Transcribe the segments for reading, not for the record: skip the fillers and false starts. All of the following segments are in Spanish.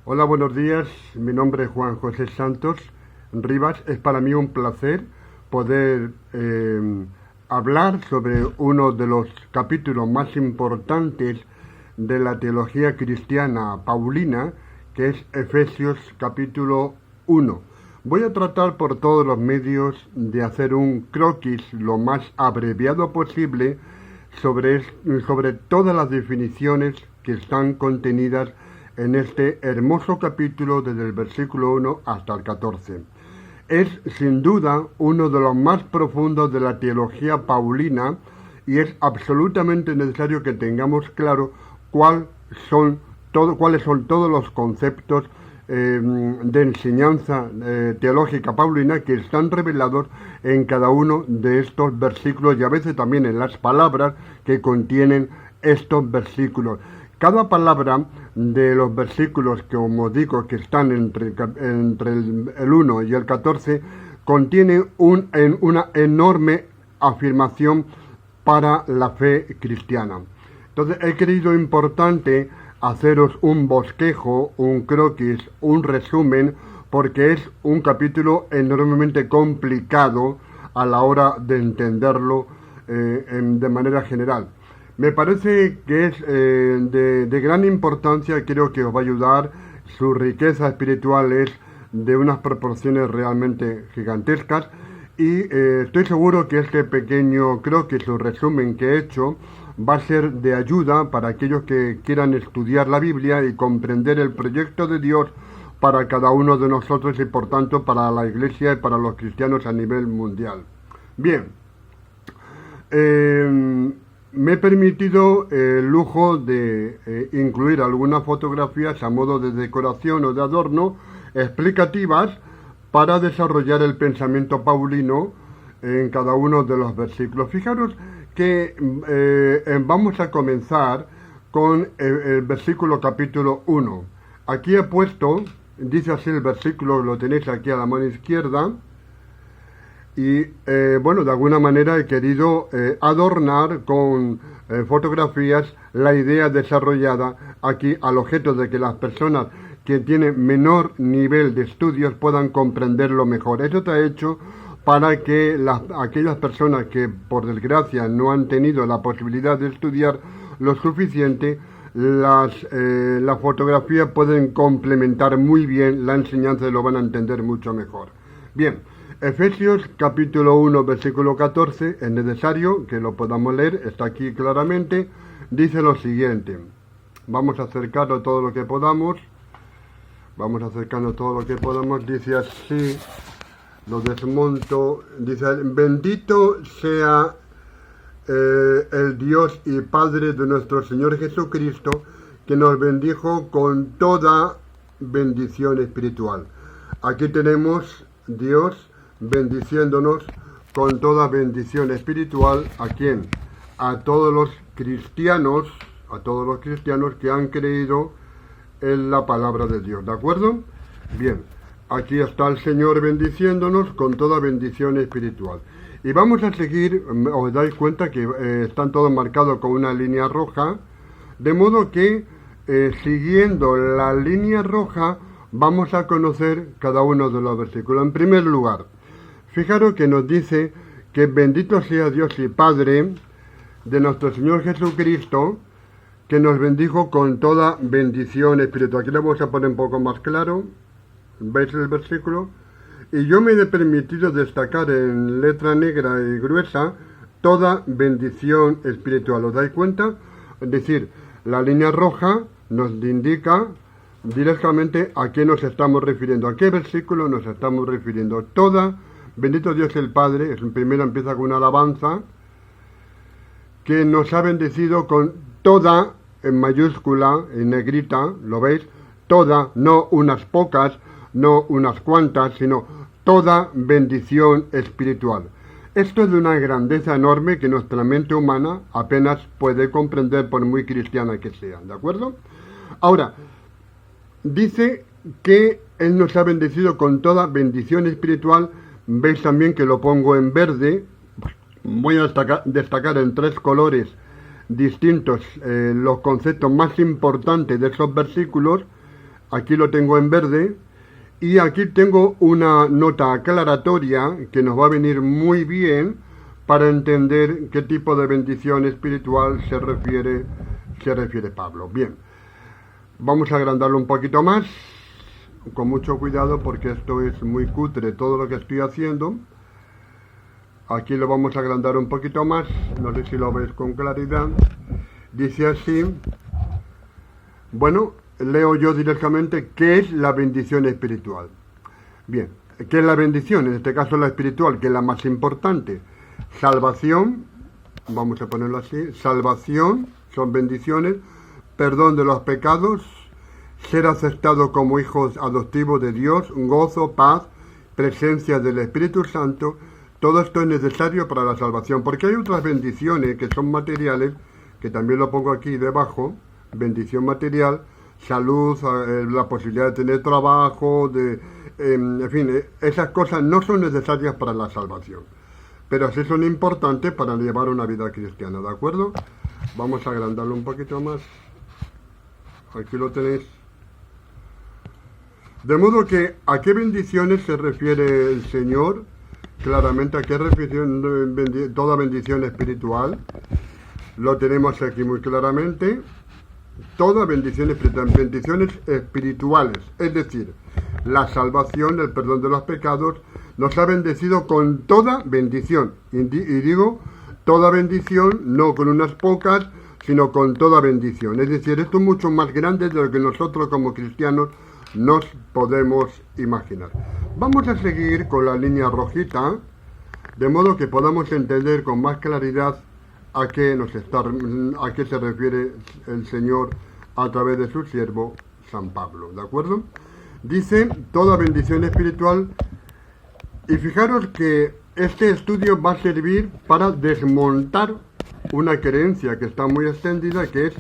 Hola, buenos días. Mi nombre es Juan José Santos Rivas. Es para mí un placer poder hablar sobre uno de los capítulos más importantes de la teología cristiana paulina, que es Efesios capítulo 1. Voy a tratar por todos los medios de hacer un croquis lo más abreviado posible sobre todas las definiciones que están contenidas en este hermoso capítulo desde el versículo 1 hasta el 14. Es sin duda uno de los más profundos de la teología paulina y es absolutamente necesario que tengamos claro cuáles son todos los conceptos de enseñanza teológica paulina que están revelados en cada uno de estos versículos y a veces también en las palabras que contienen estos versículos. Cada palabra de los versículos que, como digo, que están entre el 1 y el 14, contiene una enorme afirmación para la fe cristiana. Entonces he creído importante haceros un bosquejo, un croquis, un resumen, porque es un capítulo enormemente complicado a la hora de entenderlo de manera general. Me parece que es de gran importancia, creo que os va a ayudar. Su riqueza espiritual es de unas proporciones realmente gigantescas y estoy seguro que este pequeño, creo que su resumen que he hecho va a ser de ayuda para aquellos que quieran estudiar la Biblia y comprender el proyecto de Dios para cada uno de nosotros y por tanto para la Iglesia y para los cristianos a nivel mundial. Bien. Me he permitido el lujo de incluir algunas fotografías a modo de decoración o de adorno explicativas para desarrollar el pensamiento paulino en cada uno de los versículos. Fijaros que vamos a comenzar con el versículo capítulo 1. Aquí he puesto, dice así el versículo, lo tenéis aquí a la mano izquierda. Y bueno, de alguna manera he querido adornar con fotografías la idea desarrollada aquí al objeto de que las personas que tienen menor nivel de estudios puedan comprenderlo mejor. Eso está hecho para que aquellas personas que por desgracia no han tenido la posibilidad de estudiar lo suficiente, las fotografías pueden complementar muy bien la enseñanza y lo van a entender mucho mejor. Bien. Efesios capítulo 1 versículo 14, es necesario que lo podamos leer, está aquí claramente, dice lo siguiente. Vamos a acercarlo todo lo que podamos, dice así, lo desmonto, dice, bendito sea el Dios y Padre de nuestro Señor Jesucristo, que nos bendijo con toda bendición espiritual. Aquí tenemos Dios bendiciéndonos con toda bendición espiritual. ¿A quién? A todos los cristianos que han creído en la palabra de Dios, ¿de acuerdo? Bien, aquí está el Señor bendiciéndonos con toda bendición espiritual. Y vamos a seguir, os dais cuenta que están todos marcados con una línea roja, de modo que siguiendo la línea roja vamos a conocer cada uno de los versículos. En primer lugar, fijaros que nos dice que bendito sea Dios y Padre de nuestro Señor Jesucristo, que nos bendijo con toda bendición espiritual. Aquí lo vamos a poner un poco más claro. ¿Veis el versículo? Y yo me he permitido destacar en letra negra y gruesa toda bendición espiritual. ¿Os dais cuenta? Es decir, la línea roja nos indica directamente a qué nos estamos refiriendo, a qué versículo nos estamos refiriendo. Toda, bendito Dios el Padre, es primero empieza con una alabanza, que nos ha bendecido con toda, en mayúscula, en negrita, ¿lo veis? Toda, no unas pocas, no unas cuantas, sino toda bendición espiritual. Esto es de una grandeza enorme que nuestra mente humana apenas puede comprender por muy cristiana que sea, ¿de acuerdo? Ahora, dice que Él nos ha bendecido con toda bendición espiritual. Veis también que lo pongo en verde. Voy a destacar en tres colores distintos los conceptos más importantes de esos versículos. Aquí lo tengo en verde. Y aquí tengo una nota aclaratoria que nos va a venir muy bien para entender qué tipo de bendición espiritual se refiere Pablo. Bien, vamos a agrandarlo un poquito más, con mucho cuidado porque esto es muy cutre todo lo que estoy haciendo. Aquí lo vamos a agrandar un poquito más, no sé si lo veis con claridad. Dice así, bueno, leo yo directamente qué es la bendición espiritual. Bien, ¿qué es la bendición? En este caso la espiritual, que es la más importante. Salvación, vamos a ponerlo así, salvación, son bendiciones, perdón de los pecados, ser aceptado como hijos adoptivos de Dios, gozo, paz, presencia del Espíritu Santo. Todo esto es necesario para la salvación, porque hay otras bendiciones que son materiales, que también lo pongo aquí debajo, bendición material, salud, la posibilidad de tener trabajo, en fin, esas cosas no son necesarias para la salvación, pero sí son importantes para llevar una vida cristiana, ¿de acuerdo? Vamos a agrandarlo un poquito más. Aquí lo tenéis. De modo que, ¿a qué bendiciones se refiere el Señor? Claramente, ¿a qué refiere toda bendición espiritual? Lo tenemos aquí muy claramente. Toda bendición espiritual, bendiciones espirituales, es decir, la salvación, el perdón de los pecados, nos ha bendecido con toda bendición. Y digo, toda bendición, no con unas pocas, sino con toda bendición. Es decir, esto es mucho más grande de lo que nosotros como cristianos nos podemos imaginar. Vamos a seguir con la línea rojita, de modo que podamos entender con más claridad a qué se refiere el Señor a través de su siervo San Pablo, ¿de acuerdo? Dice, toda bendición espiritual, y fijaros que este estudio va a servir para desmontar una creencia que está muy extendida, que es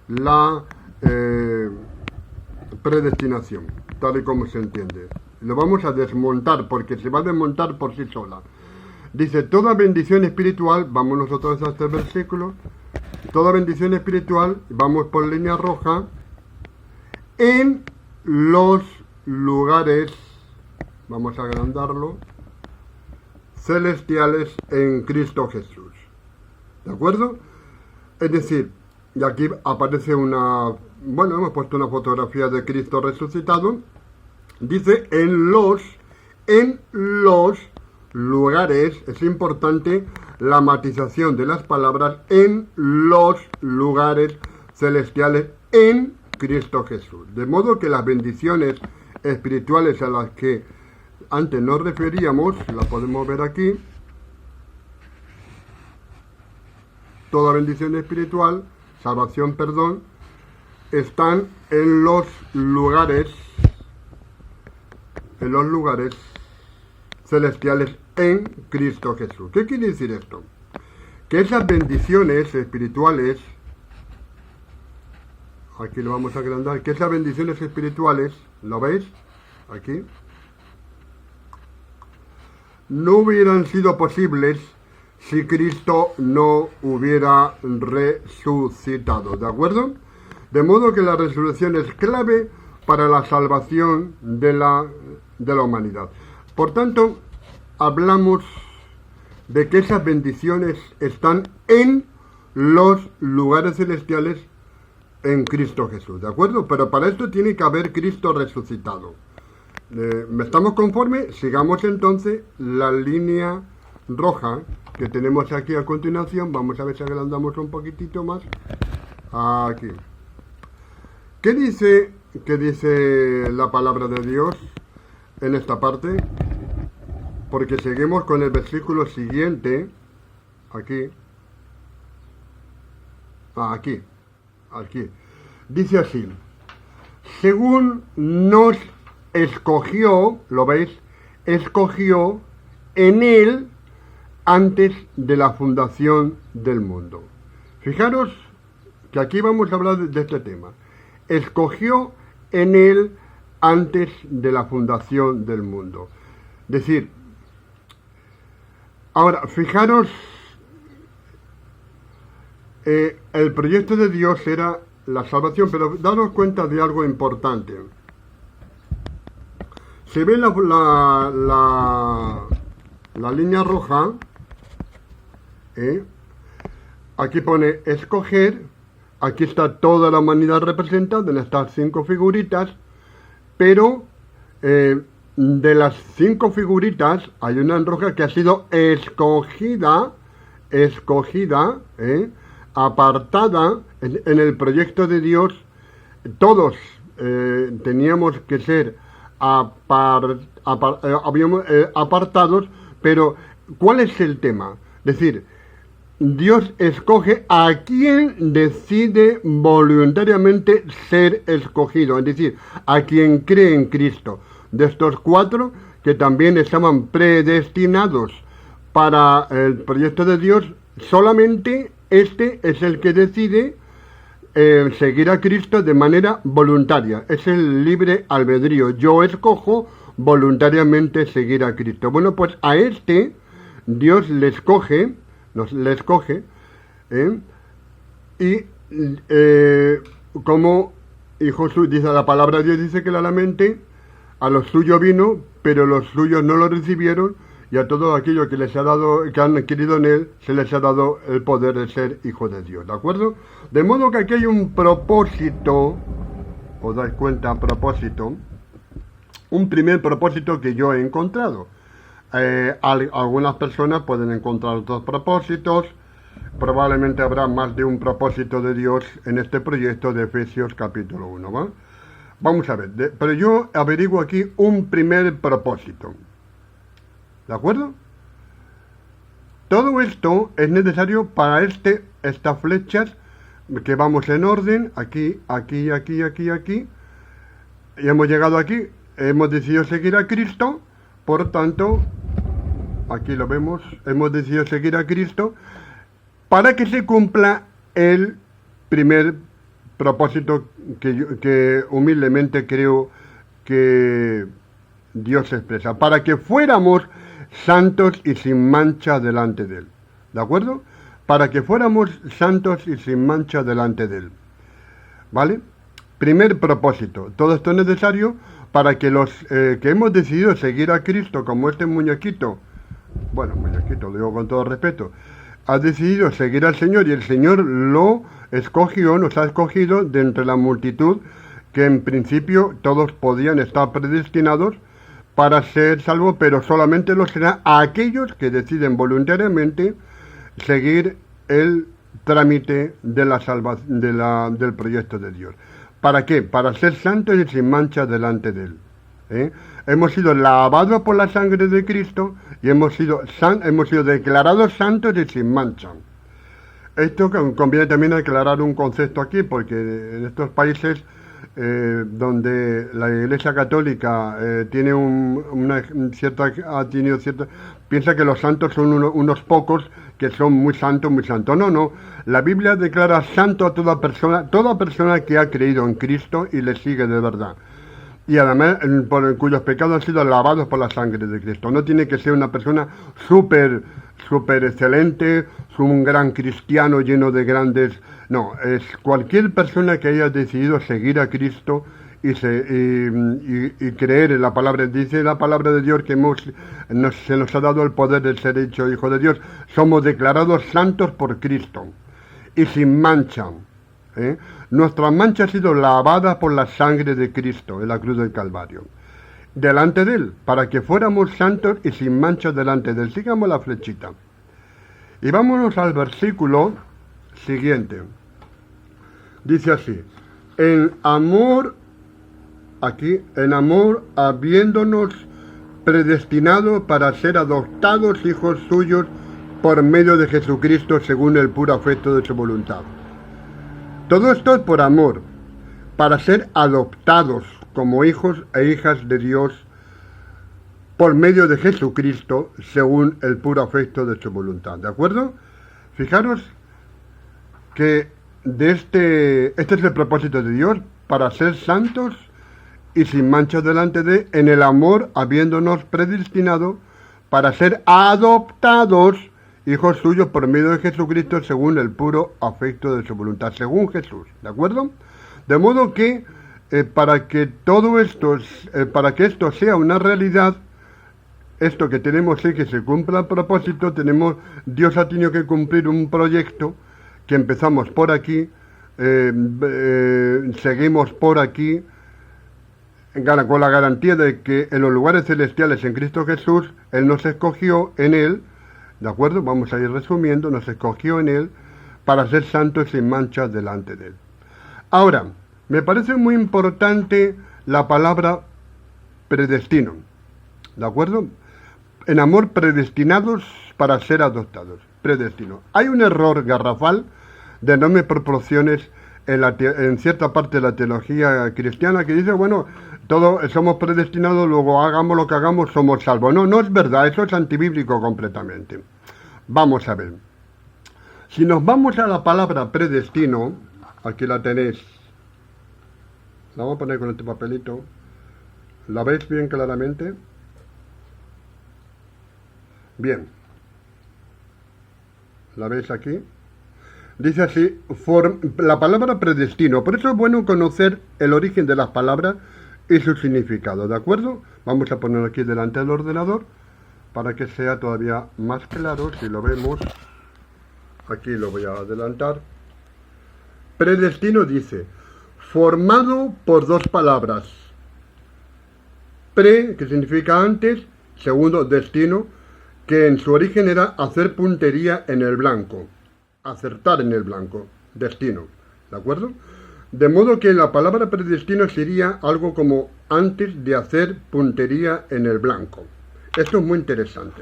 la predestinación, tal y como se entiende. Lo vamos a desmontar porque se va a desmontar por sí sola. Dice, toda bendición espiritual, vamos nosotros a este versículo, toda bendición espiritual, vamos por línea roja, en los lugares, vamos a agrandarlo, celestiales en Cristo Jesús. ¿De acuerdo? Es decir, y aquí aparece hemos puesto una fotografía de Cristo resucitado, dice, en los lugares, es importante la matización de las palabras, en los lugares celestiales en Cristo Jesús. De modo que las bendiciones espirituales a las que antes nos referíamos, las podemos ver aquí, toda bendición espiritual, salvación, perdón, están en los lugares celestiales en Cristo Jesús. ¿Qué quiere decir esto? Que esas bendiciones espirituales, aquí lo vamos a agrandar, que esas bendiciones espirituales, ¿lo veis? Aquí, no hubieran sido posibles si Cristo no hubiera resucitado, ¿de acuerdo? De modo que la resurrección es clave para la salvación de la humanidad. Por tanto, hablamos de que esas bendiciones están en los lugares celestiales en Cristo Jesús, ¿de acuerdo? Pero para esto tiene que haber Cristo resucitado. ¿Estamos conformes? Sigamos entonces la línea roja que tenemos aquí a continuación. Vamos a ver si agrandamos un poquitito más. Aquí. ¿Qué dice la palabra de Dios en esta parte? Porque seguimos con el versículo siguiente. Aquí. Aquí. Dice así. Según nos escogió, ¿lo veis? Escogió en Él antes de la fundación del mundo. Fijaros que aquí vamos a hablar de este tema. Escogió en Él antes de la fundación del mundo. Es decir, ahora, fijaros, el proyecto de Dios era la salvación, pero daros cuenta de algo importante. Se ve la línea roja, ¿eh? Aquí pone escoger, aquí está toda la humanidad representada en estas 5 figuritas, pero de las 5 figuritas hay una en roja que ha sido escogida, apartada en el proyecto de Dios. Todos teníamos que ser apartados, pero ¿cuál es el tema? Es decir, Dios escoge a quien decide voluntariamente ser escogido, es decir, a quien cree en Cristo. De estos 4 que también estaban predestinados para el proyecto de Dios, solamente este es el que decide seguir a Cristo de manera voluntaria. Es el libre albedrío. Yo escojo voluntariamente seguir a Cristo. Bueno, pues a este Dios le escoge, y como Jesús dice, la palabra de Dios dice claramente, a los suyos vino, pero los suyos no lo recibieron, y a todo aquello que les ha dado, que han querido en él, se les ha dado el poder de ser hijos de Dios, ¿de acuerdo? De modo que aquí hay un propósito, os dais cuenta, un primer propósito que yo he encontrado. Algunas personas pueden encontrar otros propósitos, probablemente habrá más de un propósito de Dios en este proyecto de Efesios capítulo 1, ¿va? Vamos a ver, pero yo averiguo aquí un primer propósito. ¿De acuerdo? Todo esto es necesario para estas flechas que vamos en orden, aquí, aquí, aquí, aquí, aquí, y hemos llegado aquí, hemos decidido seguir a Cristo, por tanto, aquí lo vemos, hemos decidido seguir a Cristo, para que se cumpla el primer propósito que humildemente creo que Dios expresa, para que fuéramos santos y sin mancha delante de Él. ¿De acuerdo? Para que fuéramos santos y sin mancha delante de Él. ¿Vale? Primer propósito. Todo esto es necesario para que los que hemos decidido seguir a Cristo, como este muñequito, bueno, muñequito, lo digo con todo respeto, ha decidido seguir al Señor y el Señor lo escogió, nos ha escogido de entre la multitud que en principio todos podían estar predestinados para ser salvos, pero solamente lo será a aquellos que deciden voluntariamente seguir el trámite de la salvación, del proyecto de Dios. ¿Para qué? Para ser santos y sin mancha delante de Él. Hemos sido lavados por la sangre de Cristo y hemos sido declarados santos y sin mancha. Esto conviene también aclarar un concepto aquí, porque en estos países donde la Iglesia Católica tiene piensa que los santos son unos pocos que son muy santos, muy santos. No, la Biblia declara santo a toda persona que ha creído en Cristo y le sigue de verdad. Y además, cuyos pecados han sido lavados por la sangre de Cristo. No tiene que ser una persona súper excelente, un gran cristiano lleno de grandes... No, es cualquier persona que haya decidido seguir a Cristo y creer en la palabra. Dice la palabra de Dios que se nos ha dado el poder de ser hecho hijo de Dios. Somos declarados santos por Cristo y sin mancha. Nuestra mancha ha sido lavada por la sangre de Cristo en la cruz del Calvario. Delante de Él, para que fuéramos santos y sin mancha delante de Él. Sigamos la flechita. Y vámonos al versículo siguiente. Dice así: en amor habiéndonos predestinado para ser adoptados hijos suyos por medio de Jesucristo según el puro afecto de su voluntad. Todo esto es por amor, para ser adoptados como hijos e hijas de Dios por medio de Jesucristo según el puro afecto de su voluntad. ¿De acuerdo? Fijaros que este es el propósito de Dios, para ser santos y sin mancha delante de, en el amor habiéndonos predestinado para ser adoptados hijos suyos por medio de Jesucristo según el puro afecto de su voluntad, según Jesús, ¿de acuerdo? De modo que para que todo esto, para que esto sea una realidad, esto que tenemos que se cumpla a propósito, Dios ha tenido que cumplir un proyecto que empezamos por aquí, seguimos por aquí, con la garantía de que en los lugares celestiales en Cristo Jesús, Él nos escogió en Él, ¿de acuerdo? Vamos a ir resumiendo, nos escogió en Él para ser santos sin manchas delante de Él. Ahora, me parece muy importante la palabra predestino, ¿de acuerdo? En amor, predestinados para ser adoptados, predestino. Hay un error garrafal de enormes proporciones en cierta parte de la teología cristiana que dice, bueno, todos somos predestinados, luego hagamos lo que hagamos, somos salvos. No, no es verdad, eso es antibíblico completamente. Vamos a ver. Si nos vamos a la palabra predestino, aquí la tenéis, la voy a poner con este papelito, ¿la veis bien claramente? Bien. ¿La veis aquí? Dice así, la palabra predestino. Por eso es bueno conocer el origen de las palabras y su significado, ¿de acuerdo? Vamos a ponerlo aquí delante del ordenador para que sea todavía más claro. Si lo vemos, aquí lo voy a adelantar. Predestino dice, formado por dos palabras. Pre, que significa antes, segundo, destino, que en su origen era hacer puntería en el blanco. Acertar en el blanco, destino, ¿de acuerdo? De modo que la palabra predestino sería algo como antes de hacer puntería en el blanco. Esto es muy interesante.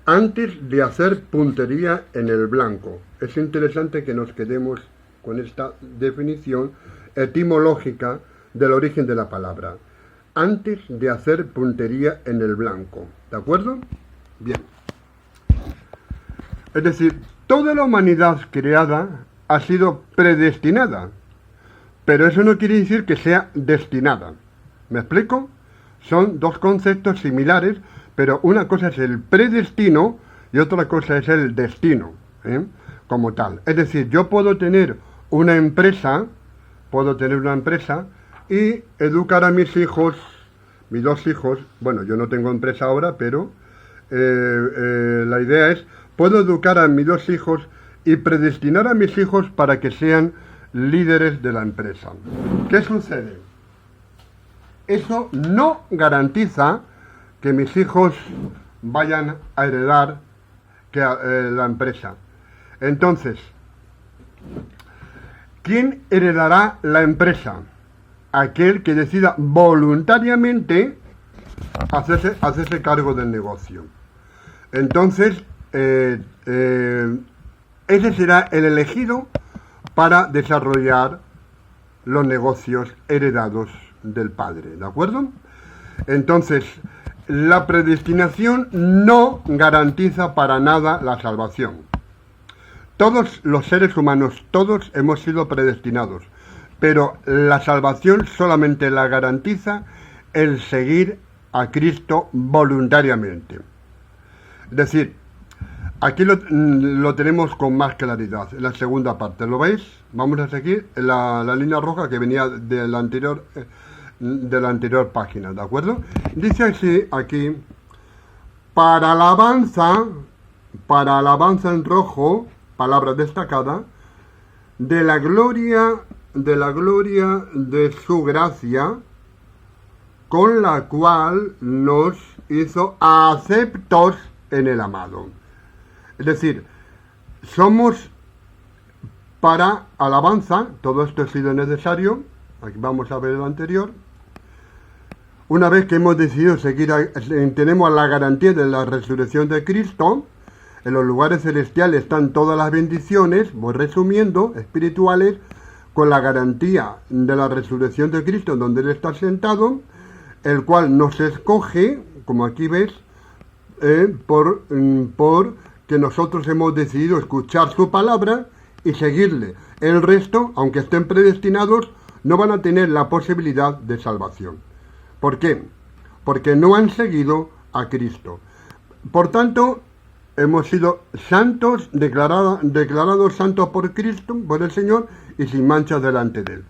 Antes de hacer puntería en el blanco. Es interesante que nos quedemos con esta definición etimológica del origen de la palabra. Antes de hacer puntería en el blanco, ¿de acuerdo? Bien. Es decir, toda la humanidad creada ha sido predestinada, pero eso no quiere decir que sea destinada. ¿Me explico? Son dos conceptos similares, pero una cosa es el predestino y otra cosa es el destino, como tal. Es decir, yo puedo tener una empresa y educar a mis hijos, mis dos hijos. Bueno, yo no tengo empresa ahora, pero la idea es, puedo educar a mis dos hijos y predestinar a mis hijos para que sean líderes de la empresa. ¿Qué sucede? Eso no garantiza que mis hijos vayan a heredar la empresa. Entonces, ¿quién heredará la empresa? Aquel que decida voluntariamente hacerse cargo del negocio. Entonces, ese será el elegido para desarrollar los negocios heredados del padre, ¿de acuerdo? Entonces, la predestinación no garantiza para nada la salvación. Todos los seres humanos, todos hemos sido predestinados, pero la salvación solamente la garantiza el seguir a Cristo voluntariamente. Es decir, aquí lo tenemos con más claridad, en la segunda parte. ¿Lo veis? Vamos a seguir la línea roja que venía de la anterior página, ¿de acuerdo? Dice así aquí, para alabanza en rojo, palabra destacada, de la gloria de su gracia, con la cual nos hizo aceptos en el amado. Es decir, somos para alabanza, todo esto ha sido necesario, aquí vamos a ver lo anterior. Una vez que hemos decidido tenemos la garantía de la resurrección de Cristo, en los lugares celestiales están todas las bendiciones, voy resumiendo, espirituales, con la garantía de la resurrección de Cristo, donde Él está sentado, el cual nos escoge, como aquí ves, por que nosotros hemos decidido escuchar su palabra y seguirle. El resto, aunque estén predestinados, no van a tener la posibilidad de salvación. ¿Por qué? Porque no han seguido a Cristo. Por tanto, hemos sido santos, declarados santos por Cristo, por el Señor, y sin mancha delante de Él.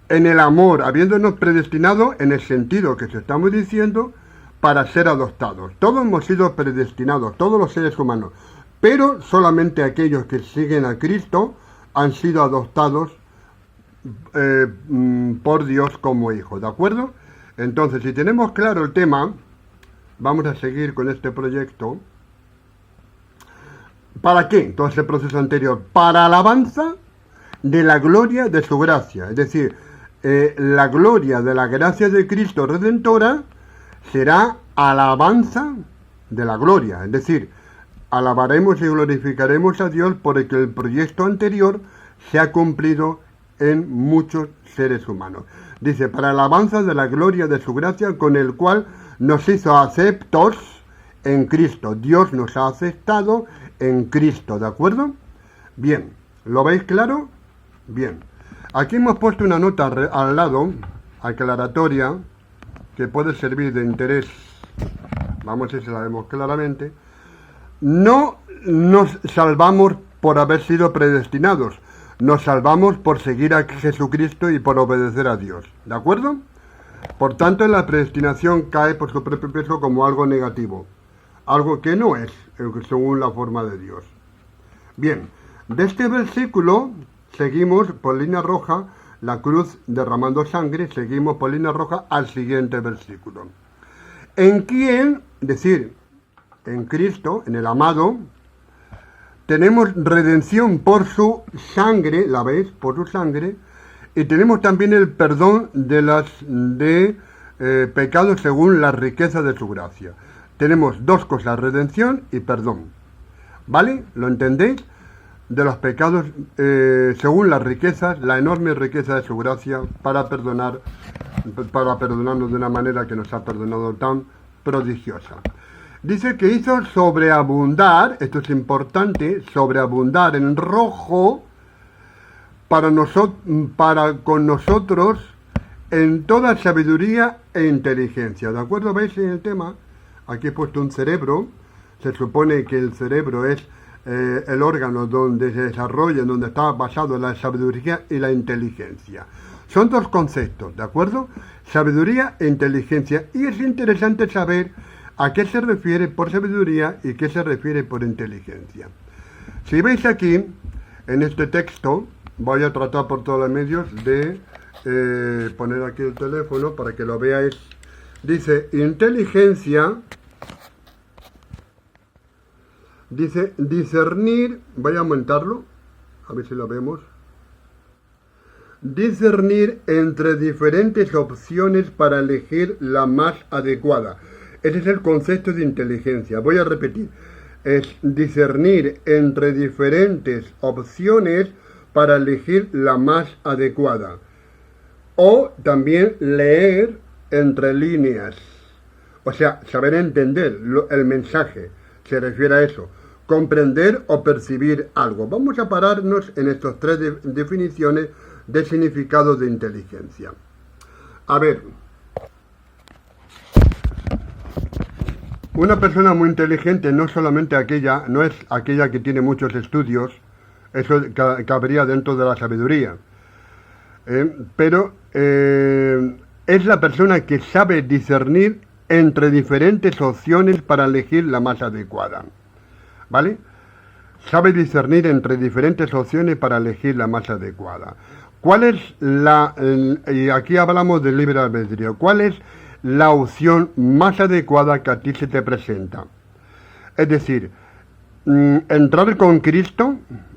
en el amor, habiéndonos predestinado en el sentido que se estamos diciendo para ser adoptados. Todos hemos sido predestinados, todos los seres humanos, pero solamente aquellos que siguen a Cristo han sido adoptados por Dios como hijos, ¿de acuerdo? Entonces, si tenemos claro el tema, vamos a seguir con este proyecto. ¿Para qué? Todo ese proceso anterior, para alabanza de la gloria de su gracia, es decir, la gloria de la gracia de Cristo Redentora será alabanza de la gloria, es decir, alabaremos y glorificaremos a Dios porque el proyecto anterior se ha cumplido en muchos seres humanos. Dice, para alabanza de la gloria de su gracia con el cual nos hizo aceptos en Cristo. Dios nos ha aceptado en Cristo, ¿de acuerdo? Bien, ¿lo veis claro? Bien. Aquí hemos puesto una nota al lado, aclaratoria, que puede servir de interés. Vamos a ver si la vemos claramente. No nos salvamos por haber sido predestinados. Nos salvamos por seguir a Jesucristo y por obedecer a Dios. ¿De acuerdo? Por tanto, la predestinación cae por su propio peso como algo negativo. Algo que no es, según la forma de Dios. Bien, de este versículo seguimos por línea roja, la cruz derramando sangre, seguimos por línea roja al siguiente versículo. En quien, es decir, en Cristo, en el amado, tenemos redención por su sangre, ¿la veis? Por su sangre, y tenemos también el perdón de pecados según la riqueza de su gracia. Tenemos dos cosas, redención y perdón. ¿Vale? ¿Lo entendéis? De los pecados según las riquezas, la enorme riqueza de su gracia para perdonarnos de una manera que nos ha perdonado tan prodigiosa. Dice que hizo sobreabundar, esto es importante, sobreabundar en rojo para con nosotros en toda sabiduría e inteligencia. ¿De acuerdo? ¿Veis en el tema? Aquí he puesto un cerebro. Se supone que el cerebro es el órgano donde se desarrolla, donde está basado la sabiduría y la inteligencia. Son dos conceptos, ¿de acuerdo? Sabiduría e inteligencia. Y es interesante saber a qué se refiere por sabiduría y qué se refiere por inteligencia. Si veis aquí, en este texto, voy a tratar por todos los medios de poner aquí el teléfono para que lo veáis. Dice, inteligencia, dice, discernir, voy a aumentarlo, a ver si lo vemos. Discernir entre diferentes opciones para elegir la más adecuada. Ese es el concepto de inteligencia. Voy a repetir. Es discernir entre diferentes opciones para elegir la más adecuada. O también leer entre líneas. O sea, saber entender el mensaje. Se refiere a eso. Comprender o percibir algo. Vamos a pararnos en estas tres definiciones de significado de inteligencia. A ver. Una persona muy inteligente no solamente no es aquella que tiene muchos estudios, eso cabría dentro de la sabiduría, pero es la persona que sabe discernir entre diferentes opciones para elegir la más adecuada, ¿vale? Sabe discernir entre diferentes opciones para elegir la más adecuada. ¿Cuál es y aquí hablamos del libre albedrío, cuál es la opción más adecuada que a ti se te presenta? Es decir, entrar con Cristo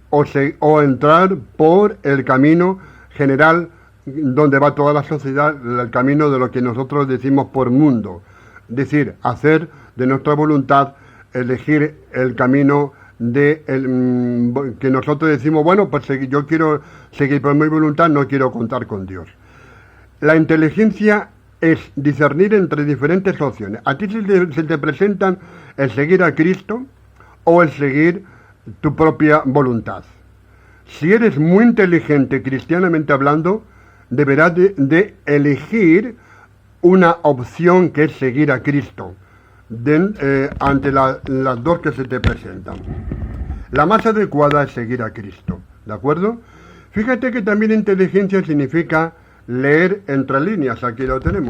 o entrar por el camino general donde va toda la sociedad, el camino de lo que nosotros decimos por mundo. Es decir, hacer de nuestra voluntad, elegir el camino que nosotros decimos, bueno, pues yo quiero seguir por mi voluntad, no quiero contar con Dios. La inteligencia es discernir entre diferentes opciones. A ti se te presentan el seguir a Cristo o el seguir tu propia voluntad. Si eres muy inteligente cristianamente hablando, deberás de elegir una opción que es seguir a Cristo ante las dos que se te presentan. La más adecuada es seguir a Cristo, ¿de acuerdo? Fíjate que también inteligencia significa leer entre líneas, aquí lo tenemos.